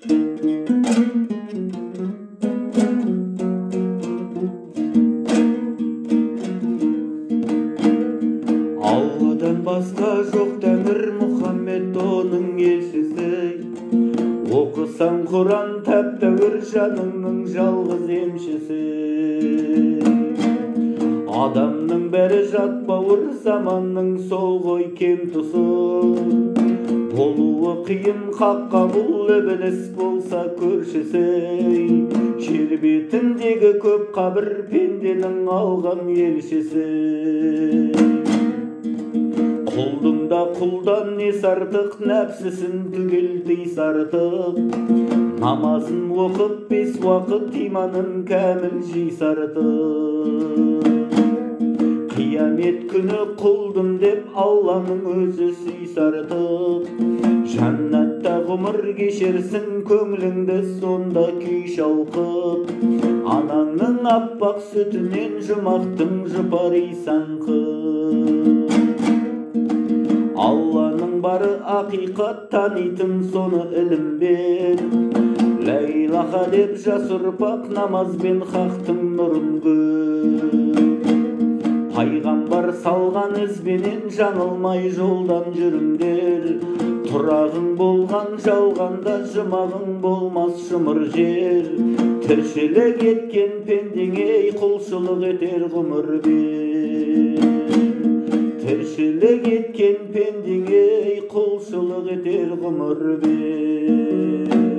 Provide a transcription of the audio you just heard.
Алладан басқа жоқ тәңір, Мұхаммед оның елшісі. Оқысаң Құран тәп-тәуір, жаныңның жалғыз емшісі. Адамның бәрі жат бауыр, заманның сол ғой кем тұсы. Болуы қиын хаққа бұл, ібіліс болса көршісі. Жер бетіндегі көп қабір, пенденің алған елшісі. Құлдың да құлдан несі артық, нәпсісін түгел тыйса артық. Намазын оқып 5 уақыт, иманын кәміл жийса артық. Қиямет күні құлдым деп Алланың өзі сүйса артық. Жаннатта ғұмыр кешерсің, көңіліңді сонда күй шалқып. Анаңның аппақ сүтінен жұмақтың жұпар исан қып. Алланың бары ақиқат, танитын соны ілім бер. Лә илаха деп жас ұрпақ, намазбен хақтың нұрын көр. Пайғамбар салған ізбенен жаңылмай жолдан жүріңдер. Тұрағың болған жалғанда, жұмағың болмас жұмыр жер. Тіршілік еткен пендеңе құлшылық етер ғұмыр бер. Тіршілік еткен пендеңе құлшылық етер ғұмыр бер.